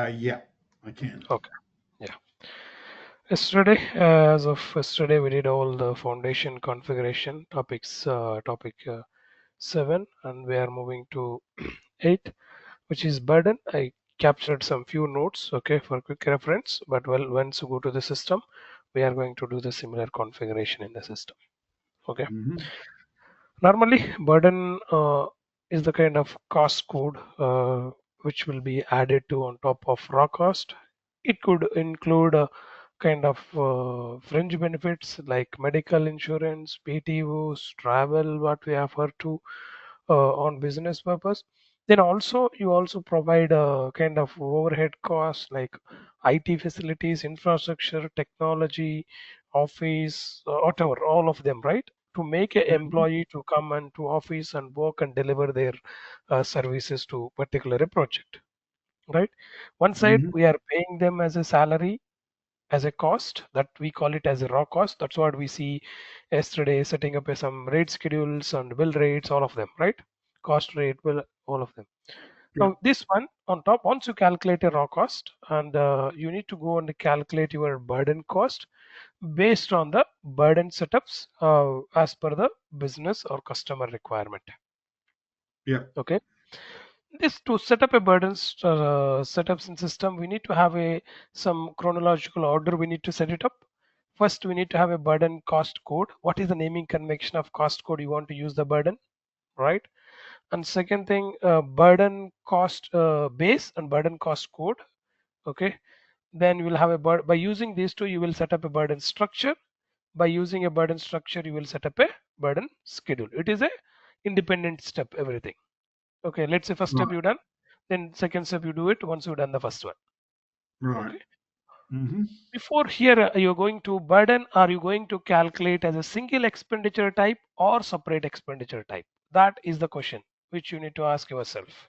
Yeah, I can. Okay. Yeah. Yesterday, as of yesterday, we did all the foundation configuration topics, topic 7, and we are moving to 8, which is burden. I captured some few notes, okay, for quick reference. But well, once you go to the system, we are going to do the similar configuration in the system. Okay. Hmm. Normally, burden is the kind of cost code which will be added to on top of raw cost. It could include a kind of fringe benefits like medical insurance, PTOs, travel, what we offer to on business purpose. Then also you also provide a kind of overhead costs like IT facilities, infrastructure, technology, office, whatever, all of them, right? To make an Hmm. employee to come and to office and work and deliver their services to particular project, right? One side Hmm. we are paying them as a salary, as a cost, that we call it as a raw cost. That's what we see yesterday, setting up some rate schedules and bill rates, all of them, right? Cost rate, bill, all of them. Yeah. Now this one on top, once you calculate a raw cost, and you need to go and calculate your burden cost based on the burden setups as per the business or customer requirement. Yeah. Okay. This to set up a burden setups in system, we need to have a some chronological order. We need to set it up. First, we need to have a burden cost code. What is the naming convention of cost code you want to use the burden, right? And second thing, burden cost base and burden cost code. Okay. Then you will have a by using these two, you will set up a burden structure. By using a burden structure, you will set up a burden schedule. It is a independent step. Everything. Okay, let's say first step Right. you done, then second step you do it once you've done the first one. Right. Okay. Hmm. Before here, you're going to burden, are you going to calculate as a single expenditure type or separate expenditure type? That is the question which you need to ask yourself.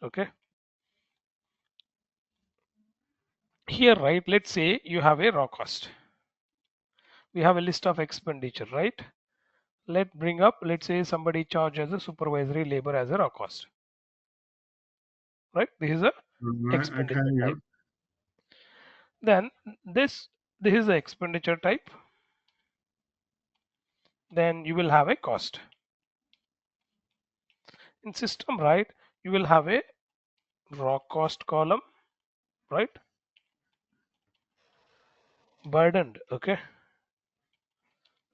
Okay. Here, right, let's say you have a raw cost. We have a list of expenditure, right? Let bring up, let's say somebody charges a supervisory labor as a raw cost, right? This is a Right. Okay. expenditure Yeah. type. Then this is the expenditure type. Then you will have a cost. In system, right, you will have a raw cost column, right? Burdened, okay?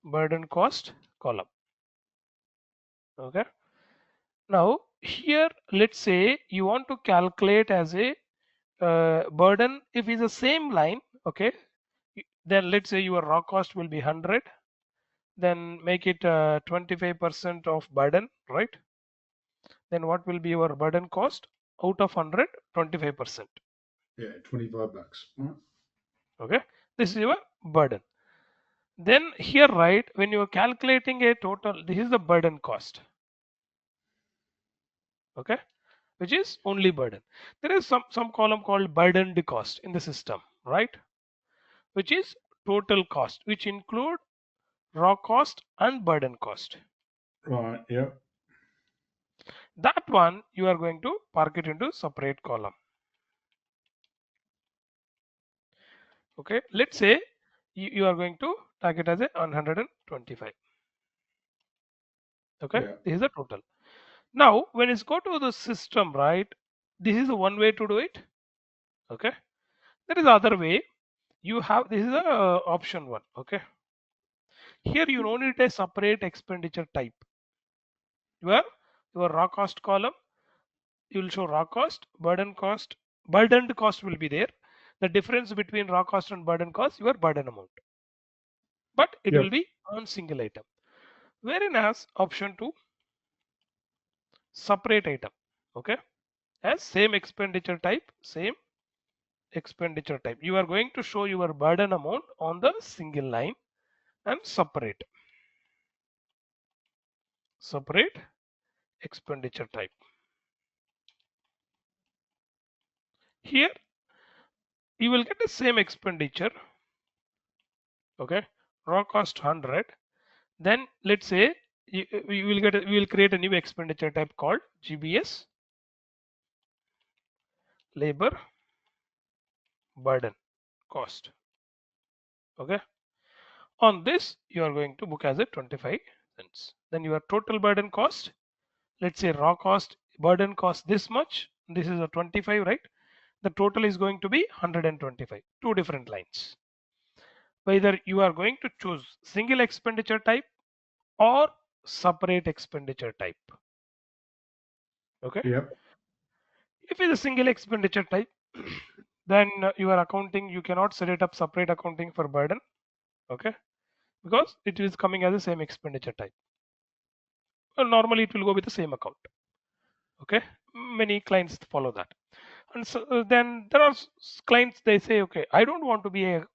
Burden cost column, okay? Now here, let's say you want to calculate as a burden. If it's the same line, okay, then let's say your raw cost will be 100, then make it 25% of burden, right? Then what will be your burden cost out of 100? 25%. Yeah. $25. Right. Okay, this is your burden. Then here, right, when you are calculating a total, this is the burden cost, okay, which is only burden. There is some column called burdened cost in the system, right, which is total cost, which include raw cost and burden cost. Right. Yeah. That one you are going to park it into separate column. Okay, let's say you are going to tag it as a 125. Okay, Yeah. this is the total. Now when it's go to the system, right, this is the one way to do it. Okay, there is other way. You have, this is a option one. Okay, here you don't need a separate expenditure type. Your raw cost column, you will show raw cost, burden cost. Burdened cost will be there. The difference between raw cost and burden cost, your burden amount, but it Yep. will be on single item. Whereas option 2, separate item. Okay, as same expenditure type, same expenditure type, you are going to show your burden amount on the single line and separate expenditure type. Here you will get the same expenditure. Okay, raw cost 100. Then let's say we will create a new expenditure type called GBS, labor burden cost. Okay. On this, you are going to book as a 25 cents. Then your total burden cost, let's say raw cost, burden cost this much. This is a 25, right? The total is going to be 125. Two different lines. Whether you are going to choose single expenditure type or separate expenditure type. Okay. Yep. If it's a single expenditure type, then your accounting, you cannot set it up separate accounting for burden. Okay. Because it is coming as the same expenditure type. Normally it will go with the same account. Okay. Many clients follow that. And so then there are clients, they say, okay, I don't want to be a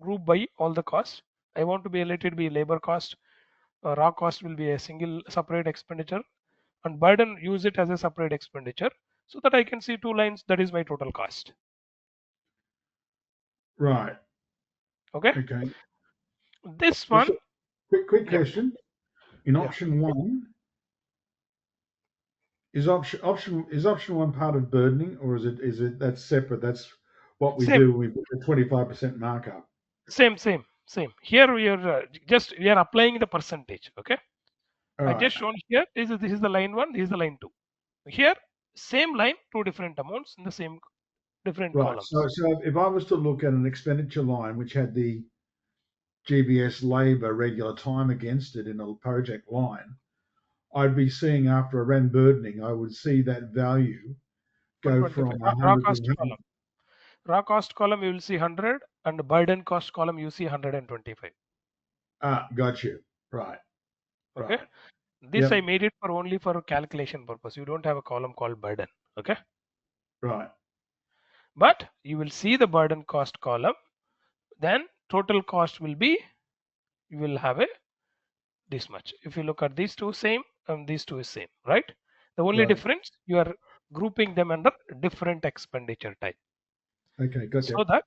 group by all the costs. I want to be let it be labor cost. Raw cost will be a single separate expenditure, and burden use it as a separate expenditure so that I can see two lines. That is my total cost. Right. Okay. Okay. This Just one, a quick yeah, question. In yeah, option one, is option one part of burdening, or is it that's separate? That's what we same, do when we put the 25% markup. same. Here we are just we are applying the percentage. Okay. All I right. just shown here. This is the line one. This is the line two. Here, same line, two different amounts in the same different Right. So columns. so if I was to look at an expenditure line which had the GBS labour regular time against it in a project line, I'd be seeing after I ran burdening, I would see that value go from 125. Raw 100 to cost 100. column. Raw cost column you will see 100 and burden cost column you see 125. Ah, got you. Right. Okay. Right. This I Yep. made it for only for calculation purpose. You don't have a column called burden. Okay. Right. But you will see the burden cost column. Then total cost will be, you will have a this much. If you look at these two same and these two is same, right? The only Right. difference you are grouping them under different expenditure type. Okay. Got So you. that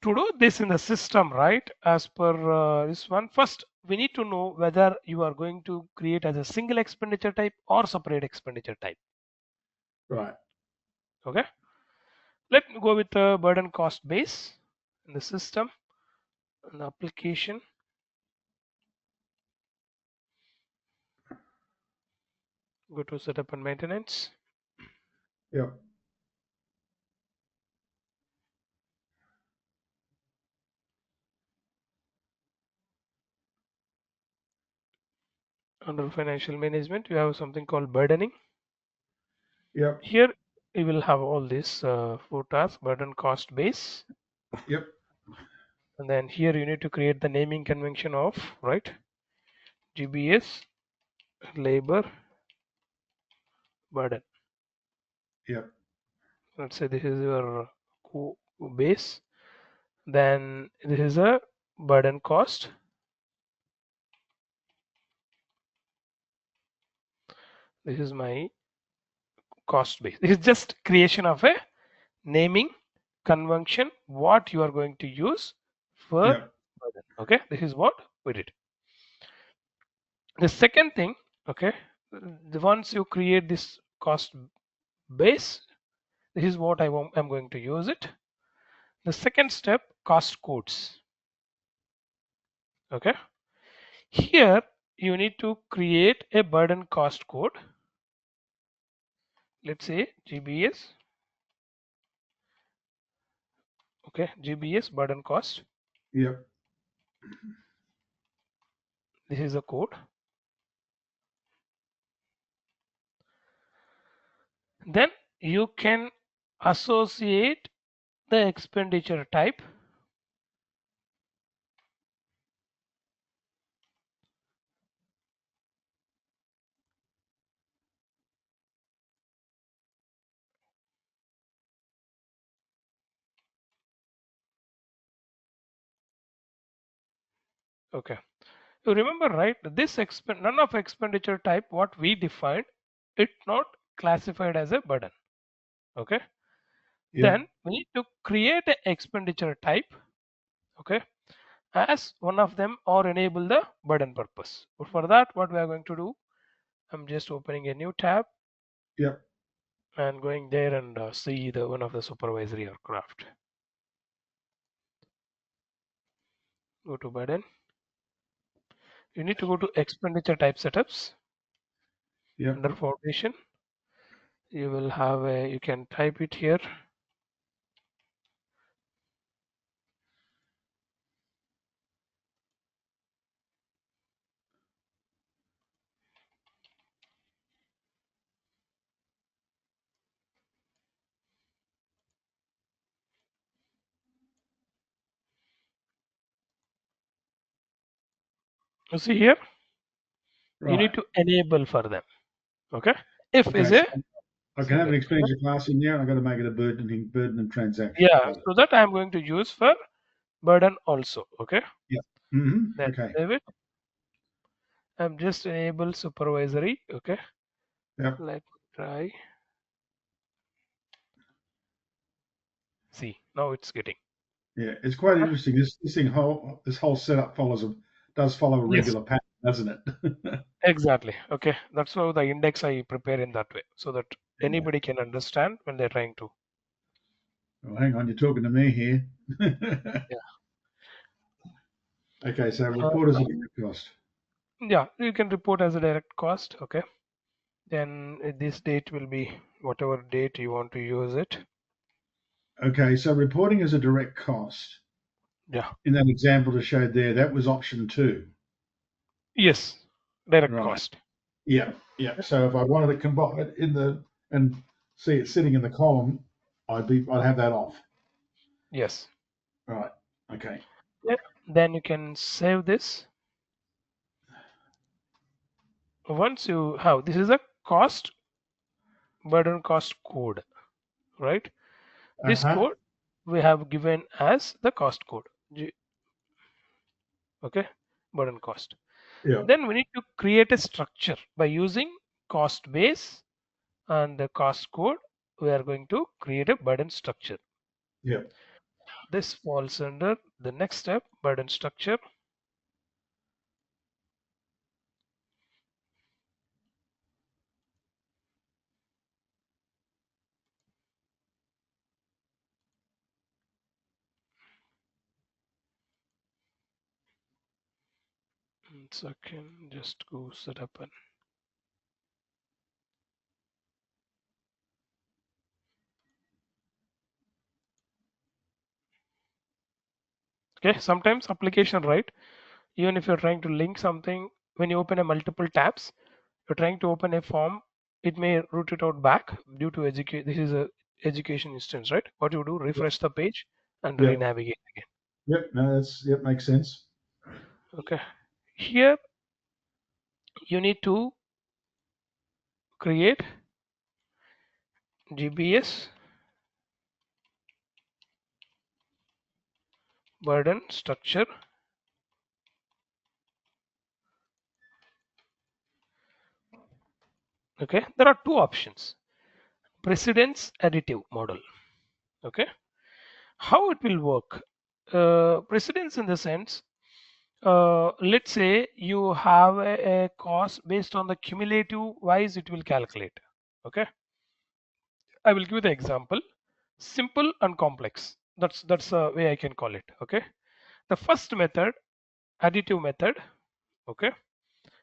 to do this in the system, right, as per this one, first we need to know whether you are going to create as a single expenditure type or separate expenditure type. Right. Okay. Let me go with the burden cost base in the system and application. Go to setup and maintenance. Yep. Under financial management, you have something called burdening. Yep. Here you will have all this four tasks, burden cost base. Yep. And then here you need to create the naming convention of, right, GBS labor burden. Yep. Let's say this is your base. Then this is a burden cost. This is my cost base. This is just creation of a naming convention what you are going to use for Yep. burden. Okay, this is what we did. The second thing, okay, once you create this cost base, this is what I'm going to use it. The second step, cost codes. Okay, here you need to create a burden cost code. Let's say GBS. Okay, GBS burden cost. Yep. This is the code. Then you can associate the expenditure type. Okay, you remember, right, this none of expenditure type what we defined, it not classified as a burden. Okay, Yep. then we need to create an expenditure type, okay, as one of them or enable the burden purpose. But for that, what we are going to do, I'm just opening a new tab. Yep. and going there and see the one of the supervisory aircraft. Go to burden. You need to go to expenditure type setups. Yep. Under foundation, you will have a, you can type it here. You see here, you need Right. to enable for them. Okay. If Okay. is So a I can have an second. Okay? expenditure class in there, and I've got to make it a burden and transaction. Yeah. Got it. So that I am going to use for burden also. Okay. Yep. Then Okay. save it. I'm just enable supervisory. Okay. Yep. Let me try. See, now it's getting. Yeah. It's quite Huh? interesting. This whole setup does follow a Yes, regular pattern, doesn't it? exactly. Okay. That's how the index I prepare in that way so that Yeah. anybody can understand when they're trying to. Well, hang on, you're talking to me here. Yeah. Okay. So Uh, report as a direct cost. yeah. You can report as a direct cost. Okay. Then this date will be whatever date you want to use it. Okay. So reporting as a direct cost. Yeah. In that example that showed there, that was option 2. Yes. Direct Right. cost. Yeah. Yeah. Okay. So if I wanted to combine it and see it sitting in the column, I'd have that off. Yes. Right. Okay. Yeah. Then you can save this. Once you have this is a cost burden cost code, right? This Uh-huh. code we have given as the cost code. Okay, burden cost. Yeah. Then we need to create a structure by using cost base and the cost code. We are going to create a burden structure. Yeah. This falls under the next step, burden structure. Second, just go set up and okay. Sometimes application, right? Even if you're trying to link something, when you open a multiple tabs, you're trying to open a form, it may route it out back due to educate. This is a education instance, right? What you do, refresh the page and Yep. re-navigate again. Yep. No, makes sense. Okay. Here you need to create GBS burden structure. Okay. There are two options. Precedence additive model. Okay. How it will work? Precedence in the sense, let's say you have a cost based on the cumulative wise it will calculate. Okay. I will give you the example. Simple and complex. That's the way I can call it. Okay. The first method, additive method. Okay.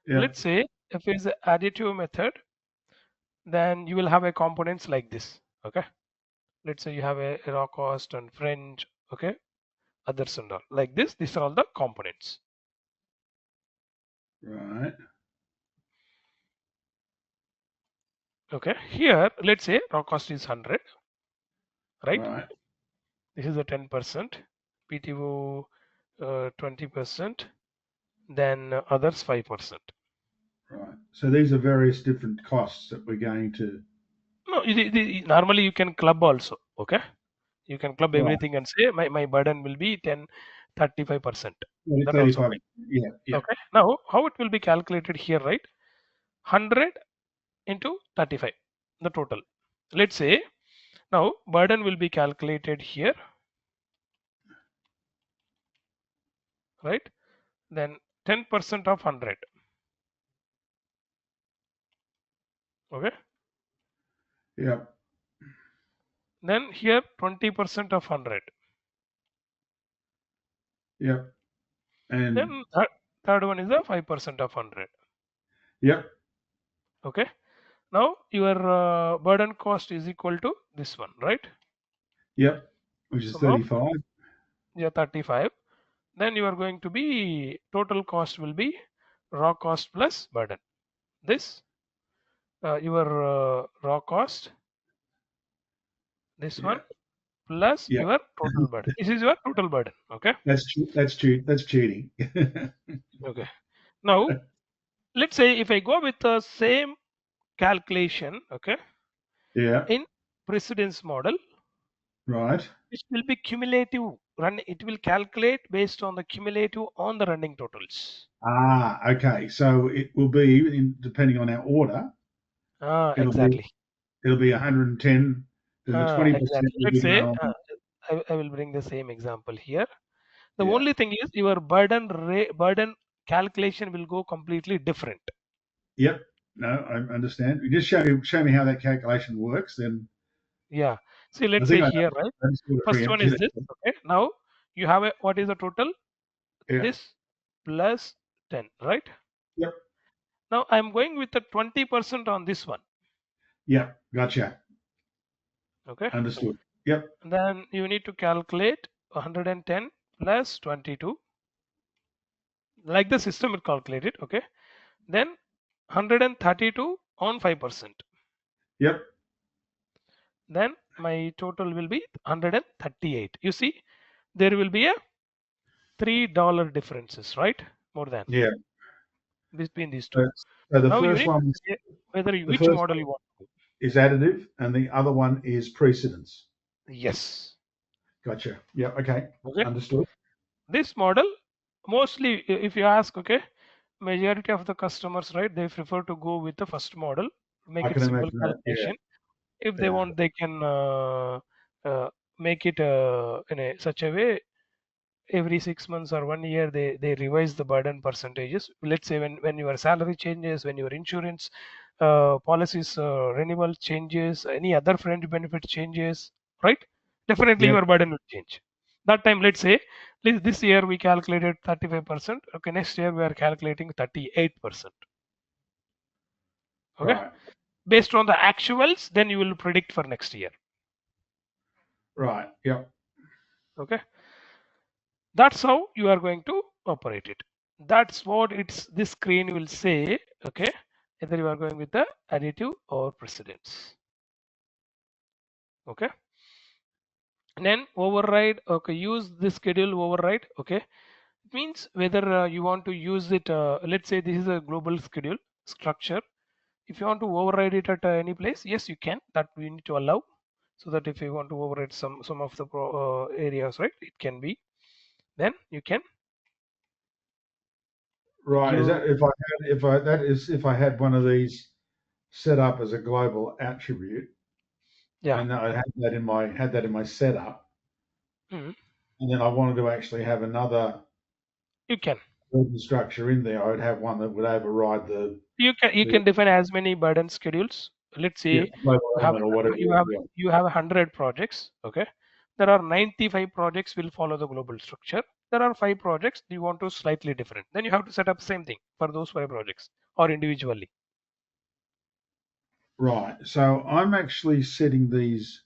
Yeah. Let's say if it's an additive method, then you will have a components like this. Okay. Let's say you have a raw cost and fringe. Okay. Others and all like this. These are all the components. Right. Okay. Here, let's say raw cost is 100. Right. Right. This is a 10%. PTO 20%. Then others 5%. Right. So these are various different costs that we're going to. No, normally you can club also. Okay. You can club Right. everything and say my burden will be 10, 35%. That also 35. fine. Yeah. Yeah. Okay. Now, how it will be calculated here, right? 100 into 35, the total. Let's say now burden will be calculated here, right? Then 10% of 100. Okay. Yeah. Then here 20% of 100. Yep. And Then third one is the 5% of 100. yep. Okay. Now your burden cost is equal to this one, right? Yep. Which is Sum of 35. yeah 35. Then you are going to be total cost will be raw cost plus burden. This your raw cost, this one Yeah. plus Yeah. your total burden. This is your total burden. Okay. That's cheating. Okay. Now let's say if I go with the same calculation, okay, Yeah. in precedence model, Right. which will be cumulative run, it will calculate based on the cumulative on the running totals. Okay. So it will be depending on our order. It'll be Exactly. 110. Then the 20% Exactly. will Let's be say on. I will bring the same example here. The Yeah. only thing is your burden calculation will go completely different. Yep. No, I understand. You just show me how that calculation works. Then Yeah. See, I let's think say I here, know. right? I just want to First one preempt you is this. there. Okay. Now you have a what is the total? Yeah. This plus 10, right? Yep. Now I'm going with the 20% on this one. Yep. Gotcha. Okay. Understood. Yep. Then you need to calculate 110 plus 22. Like the system will calculate it. Okay. Then 132 on 5%. Yep. Then my total will be 138. You see, there will be a $3 differences, right? More than Yeah. between these So, two. so the Now you first need to one, say whether the which first model you want to do. is additive, and the other one is precedence. Yes. Gotcha. Yeah. Okay. Okay. Understood. This model mostly, if you ask, okay, majority of the customers, right, they prefer to go with the first model, I make it can simple imagine that. Yeah. calculation. If they Yeah. want, they can uh, make it in a such a way every 6 months or 1 year they revise the burden percentages. Let's say when your salary changes, when your insurance policies renewal changes, any other fringe benefit changes, right? Definitely Yep. your burden will change. That time, let's say this year we calculated 35%. Okay, next year we are calculating 38%. Okay, Right. based on the actuals, then you will predict for next year. Right. Yep. Okay, that's how you are going to operate it. That's what it's this screen will say. Okay, either you are going with the additive or precedence. Okay, and then override. Okay, use the schedule override. Okay, it means whether you want to use it. Let's say this is a global schedule structure. If you want to override it at any place, yes, you can. That we need to allow, so that if you want to override some of the areas, right, it can be. Then you can Right. Is give. that if I had one of these set up as a global attribute, Yeah. and I had that in my setup, Mhm. and then I wanted to actually have another You can. global structure in there, I would have one that would override You the can define as many burden schedules. Let's say yeah global you have element or whatever. you have Yeah. you have 100 projects. Okay, there are 95 projects will follow the global structure. There are 5 projects you want to slightly different. Then you have to set up same thing for those 5 projects or individually. Right. So I'm actually setting these.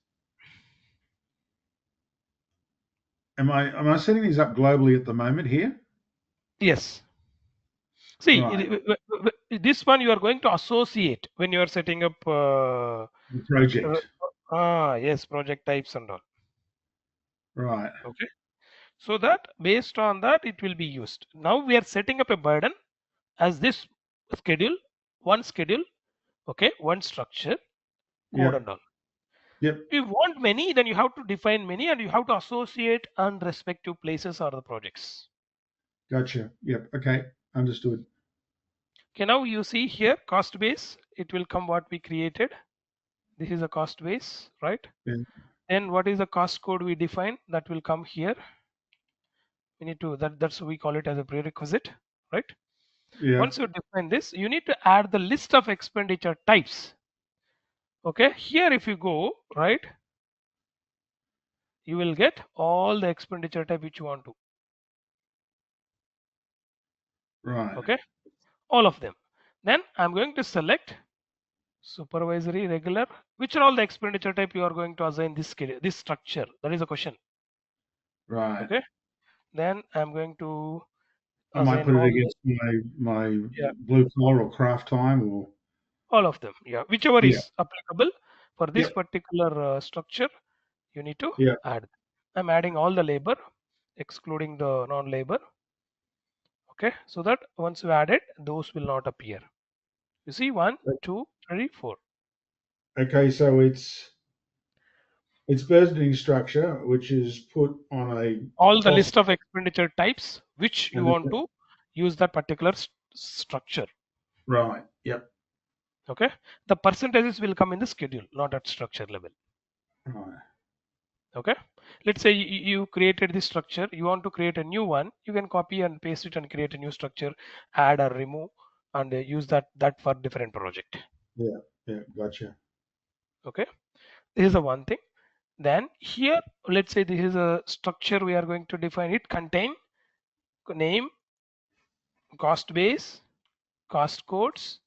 Am I setting these up globally at the moment here? Yes. See, Right. this one you are going to associate when you are setting up. The project. Yes, project types and all. Right. Okay. So that based on that it will be used. Now we are setting up a burden as this schedule, one schedule, okay, one structure, code and Yep. all. Yep. If you want many, then you have to define many and you have to associate and respective places or the projects. Gotcha. Yep. Okay. Understood. Okay, now you see here cost base, it will come what we created. This is a cost base, right? Yeah. Then what is the cost code we define that will come here. We need to that's what we call it as a prerequisite, right? Yeah. Once you define this, you need to add the list of expenditure types. Okay, here if you go, right, you will get all the expenditure type which you want to. Right. Okay, all of them. Then I'm going to select supervisory, regular. Which are all the expenditure type you are going to assign this structure? That is a question. Right. Okay. Then I'm going to I might assign put it against my yeah, blue collar or craft time or all of them. Yeah, whichever yeah. is applicable for this Yep. particular structure, you need to Yeah. add. I'm adding all the labor, excluding the non-labor. Okay, so that once you add it, those will not appear. You see, 1, 2, 3, 4. Okay, so it's budgeting structure, which is put on a All the cost list of expenditure types which you and want to use that particular structure. right. Yep. Okay, the percentages will come in the schedule, not at structure level. Right. Okay, let's say you created this structure, you want to create a new one, you can copy and paste it and create a new structure, add or remove, and use that for different project. Yeah. Yeah. Gotcha. Okay, this is the one thing. Then here, let's say this is a structure we are going to define. It contain name, cost base, cost codes,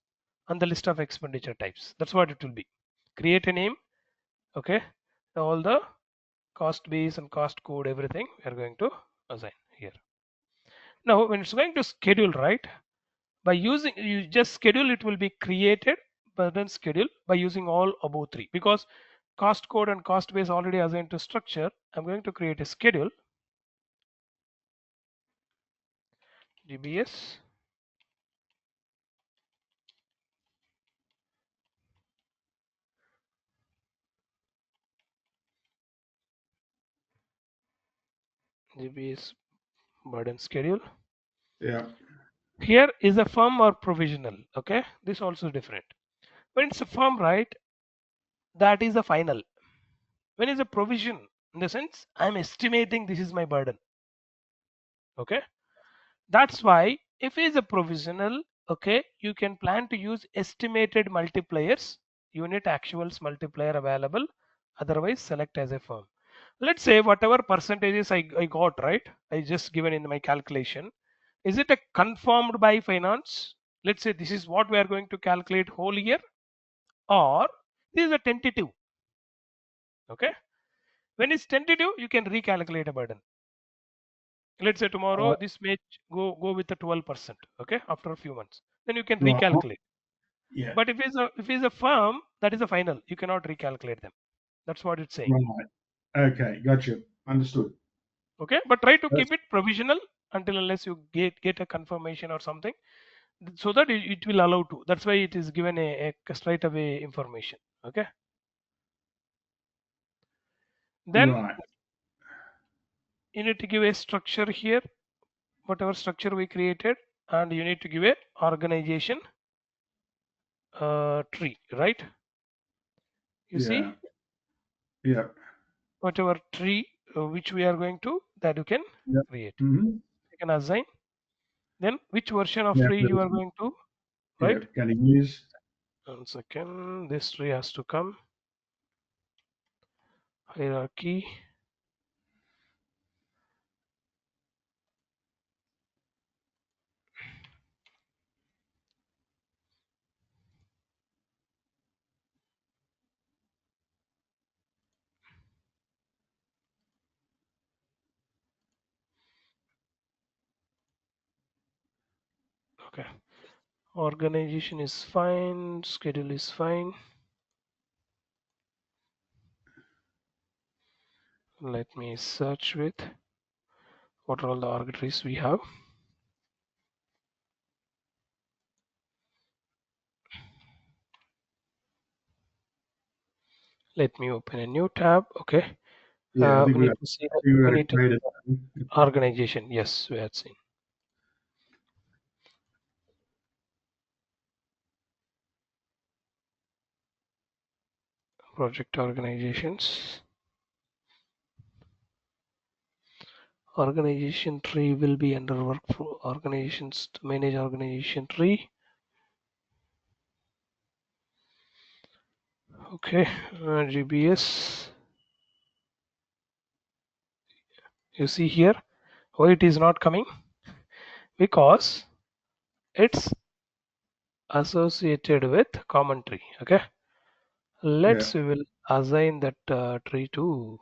and the list of expenditure types. That's what it will be. Create a name. Okay, all the cost base and cost code, everything we are going to assign here. Now when it's going to schedule, right, by using, you just schedule, it will be created, but then schedule by using all above three, because cost code and cost base already assigned to structure. I'm going to create a schedule, GBS GBS burden schedule. Yeah. Here is a firm or provisional. Okay, this also different. When it's a firm, right, that is a final. When it's a provision, in the sense I'm estimating this is my burden. Okay, that's why if it's a provisional, okay, you can plan to use estimated multipliers, unit actuals multiplier available, otherwise select as a firm. Let's say whatever percentages I got, right, I just given in my calculation, is it a confirmed by finance? Let's say this is what we are going to calculate whole year, or this is a tentative. Okay, when it's tentative, you can recalculate a burden. Let's say tomorrow Uh, this may go with the 12%. Okay, after a few months, then you can right. recalculate. Yeah. But if it's a firm, that is a final, you cannot recalculate them. That's what it's saying. Right. Okay. Gotcha. Understood. Okay, but try to That's keep it provisional until unless you get a confirmation or something, so that it will allow to. That's why it is given a straight away information. Okay, then right. you need to give a structure here, whatever structure we created, and you need to give a organization tree, right? You see, Yeah. Yeah. whatever tree which we are going to, that you can Yeah. create, Mm-hmm. you can assign. Then which version of Yeah. tree you are going to, Yeah. right? Can you use? 1 second, this tree has to come, hierarchy. Okay, organization is fine, schedule is fine. Let me search with what are all the org trees we have. Let me open a new tab. Okay, Yeah. I think we we need got. to see, We we got need it to created. organization. Yes, we had seen project organizations. Organization tree will be under workflow organizations to manage organization tree. Okay, GBS. You see here why it is not coming, because it's associated with common tree. Okay, Yeah. we will assign that tree to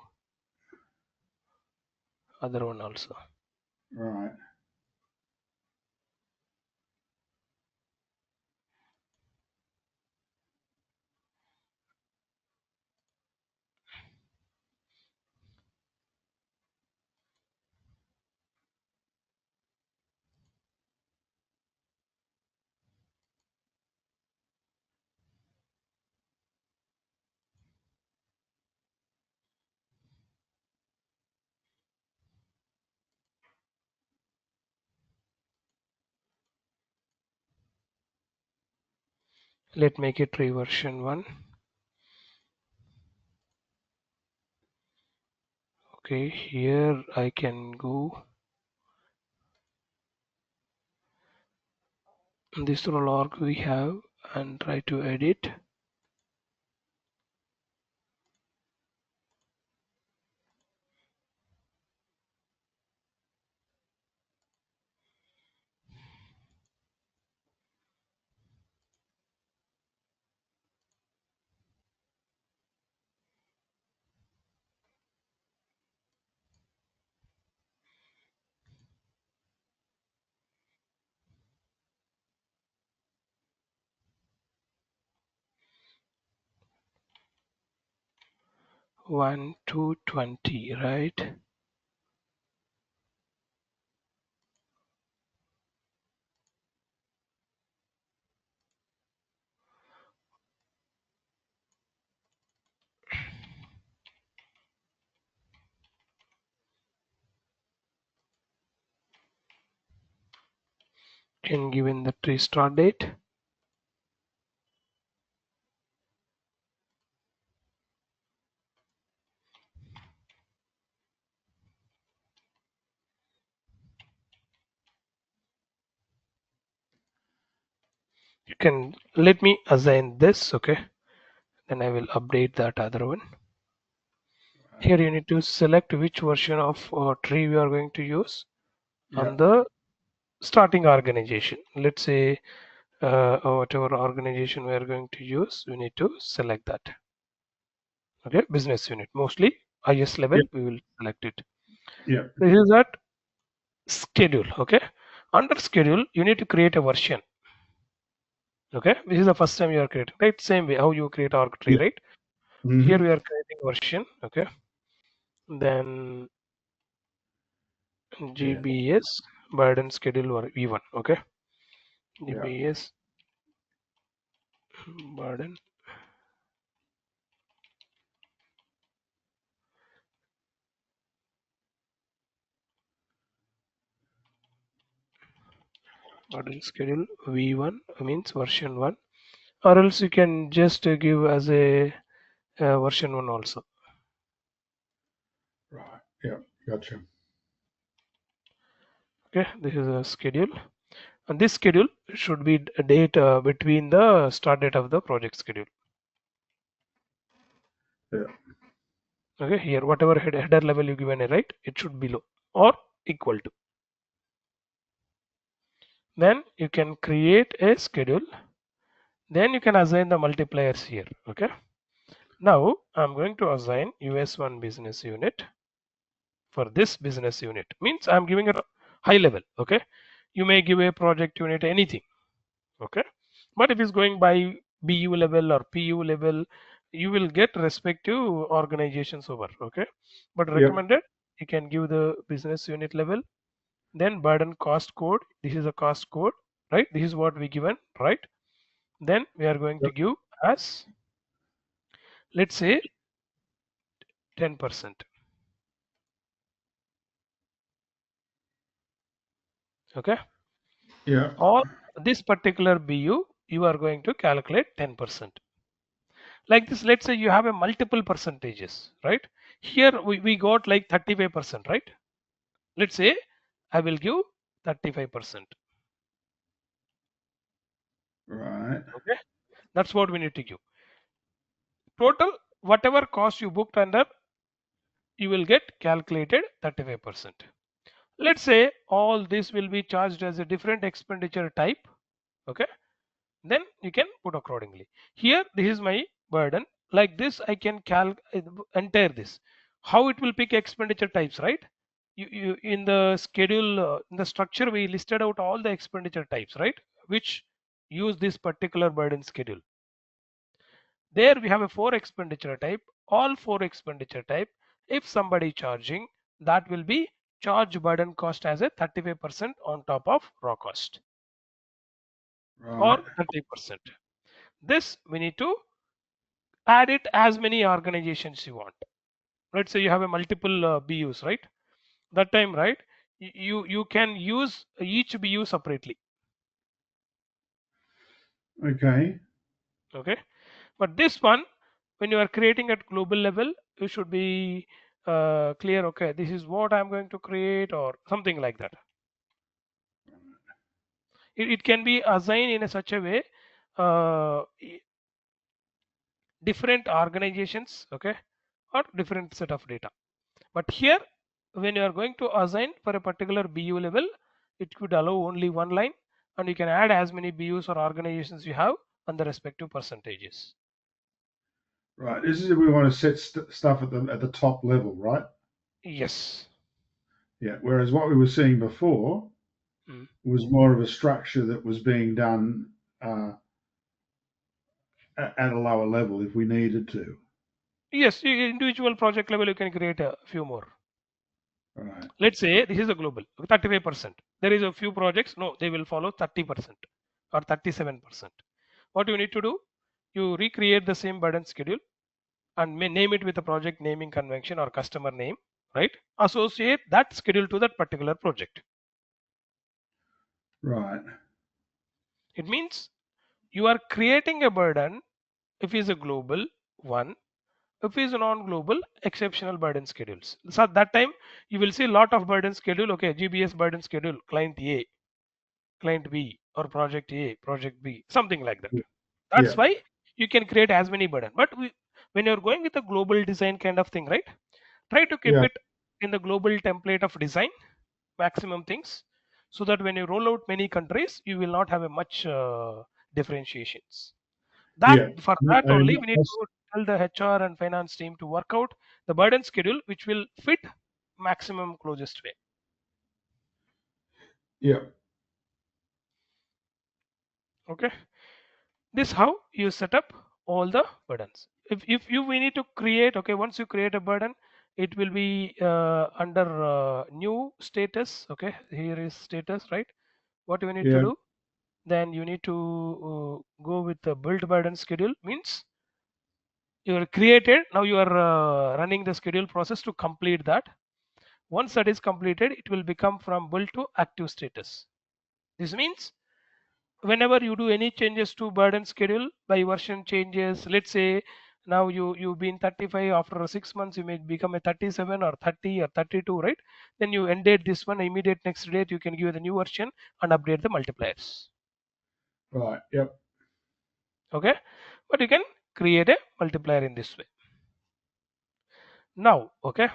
other one also. Right. Let make it tree version 1. Okay, here I can go this log we have and try to edit. One to 20, right? Can give in the tree start date. You can let me assign this. Okay, then I will update that other one. Here you need to select which version of tree we are going to use Yeah. on the starting organization. Let's say whatever organization we are going to use, we need to select that. Okay, business unit, mostly highest level, Yeah. we will select it. Yeah. This is that schedule. Okay, under schedule, you need to create a version. Okay, this is the first time you are creating, right? Same way how you create org tree, Yeah. right? Here Mm-hmm. we are creating version. Okay, then Yeah. GBS burden schedule or V1. Okay, Yeah. GBS burden schedule V1 means version 1, or else you can just give as a version 1 also. Right. Yeah. Gotcha. Okay, this is a schedule, and this schedule should be a date between the start date of the project schedule. Yeah. Okay, here whatever header level you given a, right, it should be below or equal to. Then you can create a schedule, then you can assign the multipliers here. Okay, now I'm going to assign US1 business unit. For this business unit means I'm giving a high level. Okay, you may give a project unit anything. Okay, but if it's going by BU level or PU level, you will get respective organizations over. Okay, but Yep. recommended you can give the business unit level, then burden cost code. This is a cost code, right? This is what we given, right? Then we are going to Yep. give as, let's say, 10%. Okay, Yeah. or this particular BU you are going to calculate 10%. Like this, let's say you have a multiple percentages, right? Here we got like 35%, right? Let's say I will give 35%. Right. Okay, that's what we need to give. Total whatever cost you booked under you will get calculated 35%. Let's say all this will be charged as a different expenditure type. Okay, then you can put accordingly. Here this is my burden. Like this I can enter this. How it will pick expenditure types, right? You in the schedule, in the structure we listed out all the expenditure types, right, which use this particular burden schedule. There we have a 4 expenditure type. All 4 expenditure type, if somebody charging, that will be charge burden cost as a 35% on top of raw cost, or Right. 30%. This we need to add it as many organizations you want. Let's say you have a multiple BUs, right? That time, right? You can use each BU separately. Okay. Okay, but this one, when you are creating at global level, you should be clear. Okay, this is what I'm going to create, or something like that. It can be assigned in a such a way, uh, different organizations, okay, or different set of data. But here, when you are going to assign for a particular BU level, it could allow only one line, and you can add as many BUs or organizations you have on the respective percentages. Right. This is if we want to set stuff at the top level, right? Yes. Yeah. Whereas what we were seeing before Mm. was more of a structure that was being done at a lower level if we needed to. Yes, individual project level you can create a few more. Right. Let's say this is a global 35%. There is a few projects, no, they will follow 30% or 37%. What you need to do, you recreate the same burden schedule and may name it with a project naming convention or customer name, right? Associate that schedule to that particular project. Right. It means you are creating a burden if it's a global one, if it's a non-global, exceptional burden schedules. So at that time you will see a lot of burden schedule. Okay, GBS burden schedule, client A, client B, or project A, project B, something like that. That's Yeah. why you can create as many burden. But when you're going with a global design kind of thing, right, try to keep Yeah. it in the global template of design, maximum things, so that when you roll out many countries you will not have a much differentiations. That Yeah. for that only we need to tell the HR and finance team to work out the burden schedule which will fit maximum closest way. Yeah. Okay, this how you set up all the burdens. If you we need to create, okay, once you create a burden, it will be under new status. Okay, here is status, right? What you need to Yeah. do, then you need to go with the build burden schedule. Means you are created, now you are running the schedule process to complete that. Once that is completed, it will become from build to active status. This means whenever you do any changes to burden schedule by version changes, let's say now you've been 35, after 6 months you may become a 37 or 30 or 32, right? Then you end date this one, immediate next date you can give the new version and update the multipliers. Right. Yep. Okay, but you can create a multiplier in this way. Now, okay,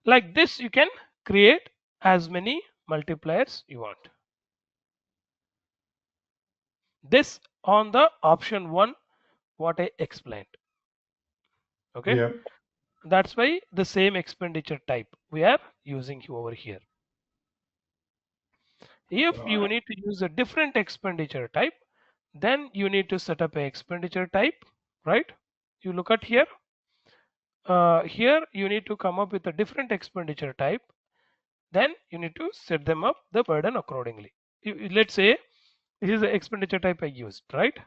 like this you can create as many multipliers you want. This on the option 1 what I explained. Okay, Yep. that's why the same expenditure type we are using over here. If you Right. need to use a different expenditure type, then you need to set up a expenditure type, right? You look at here. Here you need to come up with a different expenditure type. Then you need to set them up the burden accordingly. Let's say this is the expenditure type I used, right?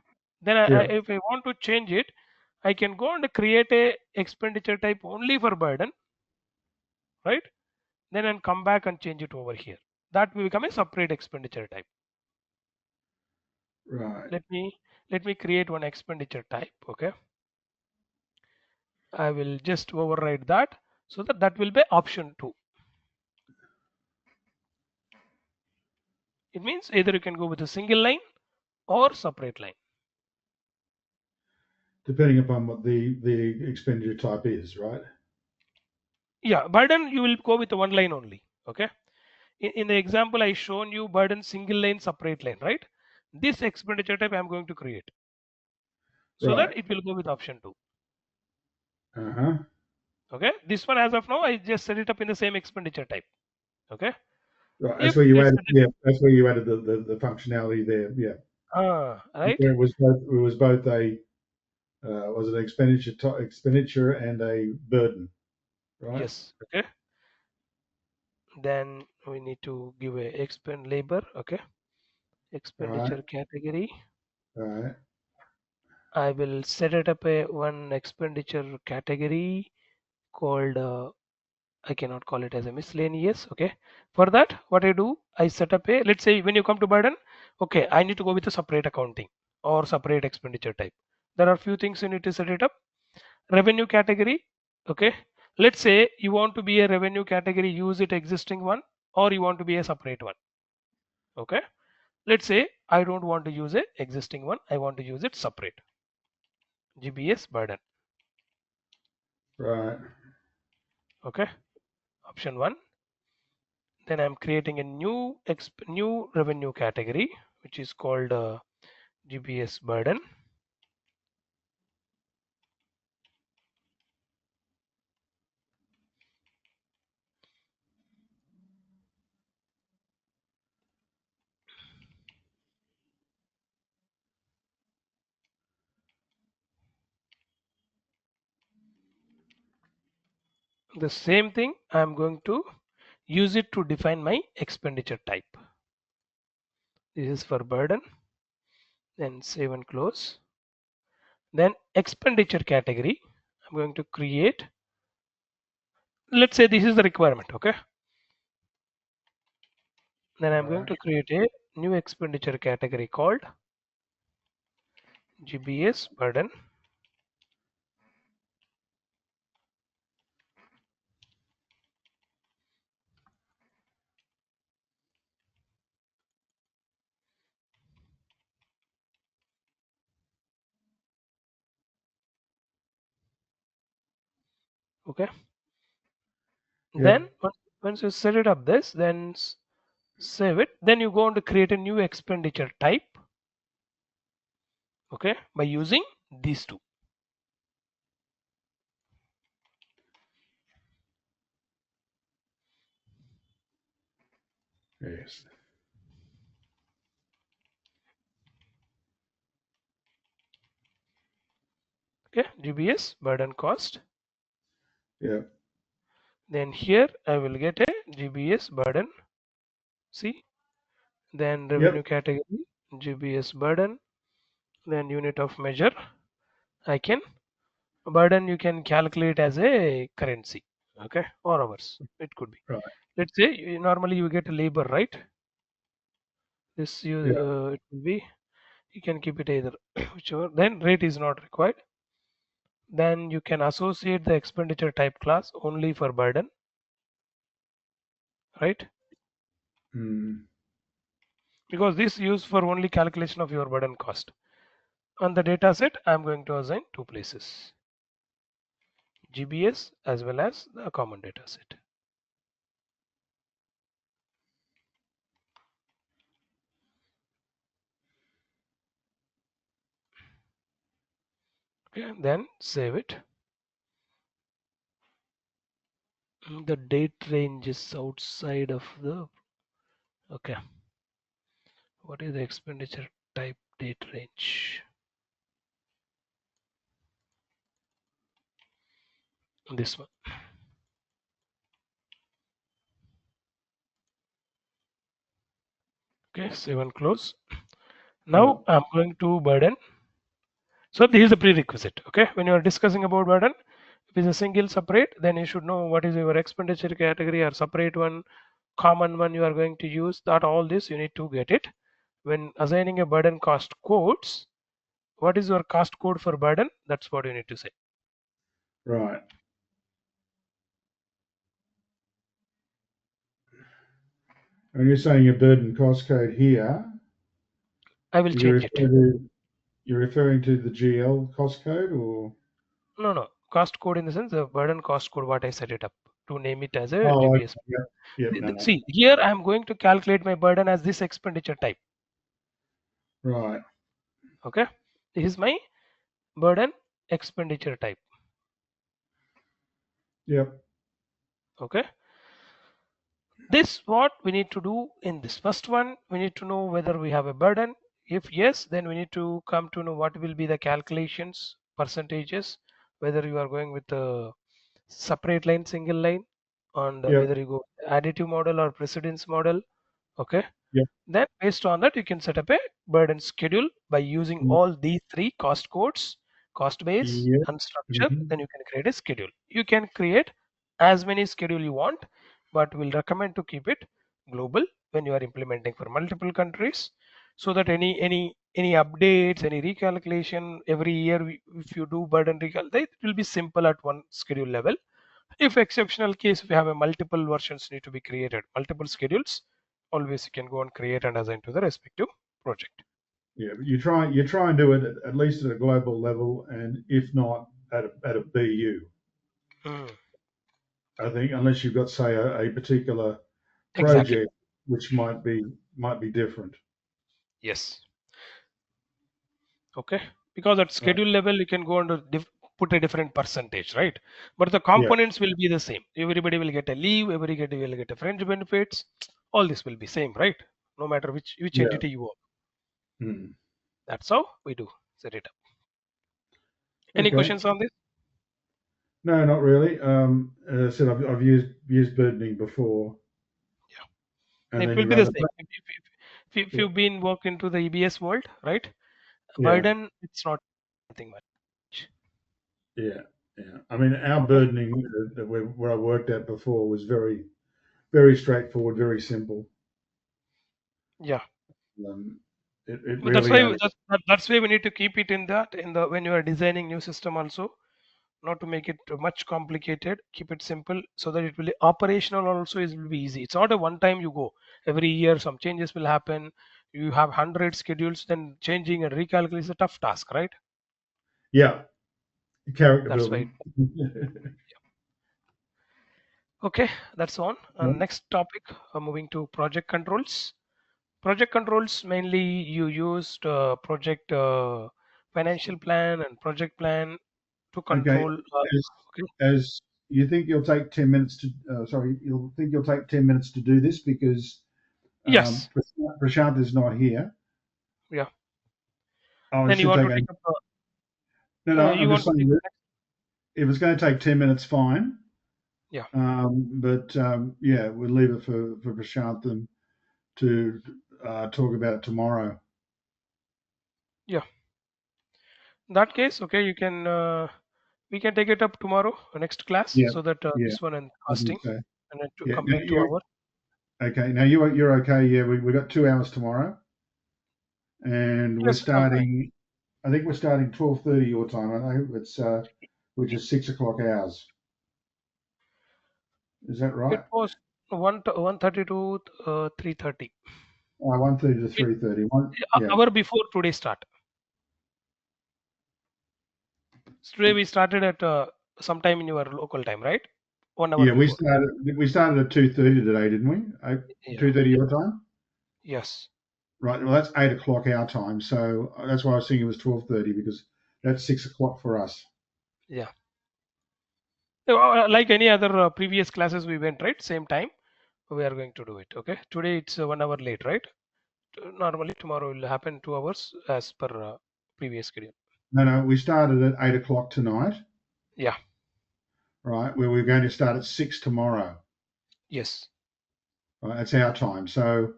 Then Yeah. if I want to change it, I can go and create a expenditure type only for burden, right? Then and come back and change it over here. That will become a separate expenditure type. Right. Let me create one expenditure type. Okay, I will just override that so that that will be option 2. It means either you can go with a single line or separate line. Depending upon what the expenditure type is, right? Yeah, burden you will go with one line only. Okay. In the example I shown you burden single line, separate line, right? This expenditure type I'm going to create so Right. that it will go with option 2. Uh-huh. Okay. This one as of now I just set it up in the same expenditure type. Okay. Right. That's If where you this added, yeah, that's where you added the functionality there. Yeah. right. Where it was both a was it expenditure and a burden, right? Yes. Okay. Then we need to give a expend labor. Okay. Right. Expenditure category. Right. I will set it up a one expenditure category called I cannot call it as a miscellaneous. Okay. For that, what I do, I set up a, let's say when you come to burden, okay, I need to go with a separate accounting or separate expenditure type. There are few things you need to set it up. Revenue category. Okay. Let's say you want to be a revenue category, use it existing one, or you want to be a separate one. Okay. Let's say I don't want to use a existing one. I want to use it separate. GBS burden. Right. Okay. Option 1. Then I'm creating a new revenue category which is called GBS burden. The same thing I'm going to use it to define my expenditure type. This is for burden. Then save and close. Then expenditure category I'm going to create. Let's say this is the requirement. Okay. Then I'm going Right. to create a new expenditure category called GBS burden. Okay. Then Yep. once you set it up this, then save it. Then you go on to create a new expenditure type. Okay. By using these two. Yes. Okay. GBS burden cost. Yep. Then here I will get a GBS burden. See. Then revenue Yep. category GBS burden. Then unit of measure. I can burden you can calculate as a currency. Okay. Or hours. It could be. Right. Let's say normally you get a labor, right? This you Yeah. it will be, you can keep it either whichever. Then rate is not required. Then you can associate the expenditure type class only for burden, right? Mm. Because this used for only calculation of your burden cost. On the data set I'm going to assign two places, GBS as well as the common data set. Okay, then save it. The date range is outside of the, okay, what is the expenditure type date range? This one. Okay, save and close. Yeah. Now I'm going to burden. So this is the prerequisite. Okay, when you are discussing about burden, if it's a single separate, then you should know what is your expenditure category or separate one, common one you are going to use. That all this you need to get it. When assigning a burden cost codes, what is your cost code for burden? That's what you need to say. Right. And you're saying your burden cost code here, I will you're change it. referring to, you're referring to the GL cost code or No, no, cost code in the sense the burden cost code what I set it up. to name it as a Oh, okay. GBS. Yep. Yep. No, no. See, here I am going to calculate my burden as this expenditure type. Right. Okay, this is my burden expenditure type. Yep. Okay, this what we need to do in this first one. We need to know whether we have a burden. If yes, then we need to come to know what will be the calculations, percentages, whether you are going with a separate line, single line, and Yep. whether you go additive model or precedence model. Okay, Yep. then based on that you can set up a burden schedule by using Yep. all these three cost codes, cost base Yep. and structure. Mhm. Then you can create a schedule. You can create as many schedule you want, but we'll recommend to keep it global when you are implementing for multiple countries, so that any updates, any recalculation every year, if you do burden recalculate, it will be simple at one schedule level. If exceptional case, we have a multiple versions need to be created, multiple schedules, always you can go and create and assign to the respective project. Yeah, but you try and do it at least at a global level, and if not at a BU. Mm, I think unless you've got, say, a particular exactly. project which might be different. Yes. Okay. Because at Right. schedule level, you can go and put a different percentage, right? But the Yeah. components will be the same. Everybody will get a leave. Everybody will get a fringe benefits. All this will be same, right? No matter which Yeah. entity you work. Mm. That's how we do set it up. Any Okay. questions on this? No, not really. As I said, I've used burdening before, Yeah. and It then will you be run the the. same. If Yeah. you've been work into the EBS world, right? Yeah. Burden, it's not anything much. Yeah. Yeah. I mean, our Okay. burdening where I worked at before was very straightforward, very simple. Yeah. Um, it But that's really why only. that's why we need to keep it in that in the when you are designing new system also, not to make it much complicated. Keep it simple so that it will be operational also is will be easy. It's not a one time you go. Every year some changes will happen. You have 100 schedules, then changing and recalculate is a tough task, right? Yeah. Character That's why. building. Okay, that's on. Yeah. And next topic, moving to project controls. Project controls mainly you used project financial plan and project plan to Okay. control. As Okay. as you think you'll take 10 minutes to you'll take 10 minutes to do this because Yes. Prashant is not here. Yeah. Oh, it Then you should want take to take up. no, no. I'm You just want to saying take that up. if it's going to take 10 minutes, fine. Yeah. But yeah, we'll leave it for Prashant and to talk about it tomorrow. Yeah. In that case, okay, you can. We can take it up tomorrow, next class, Yeah, so that yeah. this one and I think casting, so. and then to Yeah. Now complete two you're hours. okay. Now you're okay. Yeah, we got 2 hours tomorrow, and we're Yes, I'm fine. starting. I think we're starting 12:30 your time. I know it's which is 6 o'clock ours. Is that It right? was 1:30 to 3:30. 1:30 to 3:30. Yeah, Hour before today start. So today we started at sometime in your local time, right? 1 hour yeah. We before. started at 2:30 today, didn't we? Yeah. 2:30 your time. Yes. Right. Well, that's 8 o'clock our time. So that's why I was thinking it was 12:30 because that's 6 o'clock for us. Yeah. Like any other previous classes we went, right? Same time we are going to do it. Okay. Today it's 1 hour late, right? Normally tomorrow will happen 2 hours as per previous schedule. No, no. We started at 8 o'clock tonight. Yeah. Right. Where we're going to start at 6 tomorrow. Yes. Right. That's our time. So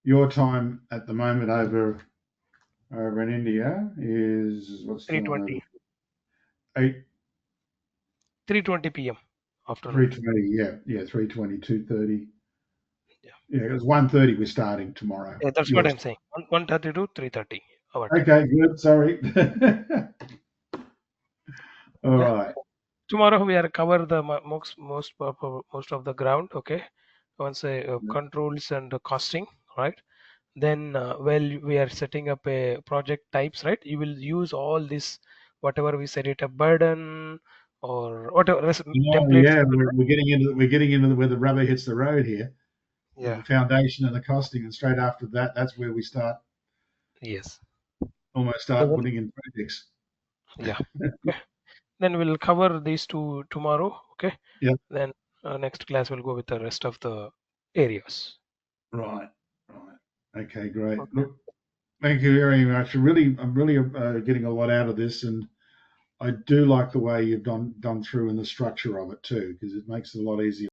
your time at the moment over in India is what's the time 3:20. over 8 3:20 p.m. afternoon. 3:20. Yeah, yeah. 3:20, 2:30. Yeah. Yeah, it was 1:30 we're starting tomorrow. Yeah, that's what Yours. I'm saying. 1:30 to 3:30 our time. Okay, good. Sorry. All Okay. right. Tomorrow we are cover the most of the ground. Okay. Once controls and costing, right? Then well we are setting up a project types, right? You will use all this whatever we set it a burden, or whatever Oh templates. yeah, we're getting into where the rubber hits the road here with Yeah. the foundation and the costing, and straight after that, that's where we Yes. almost So start then, putting in projects. yeah. Okay. Then we'll cover these two tomorrow. Okay. Yeah, Then next class we'll go with the rest of the areas. right, right. Okay, great. Okay. Look, thank you very much. I'm really getting a lot out of this, and I do like the way you've done through and the structure of it too, because it makes it a lot easier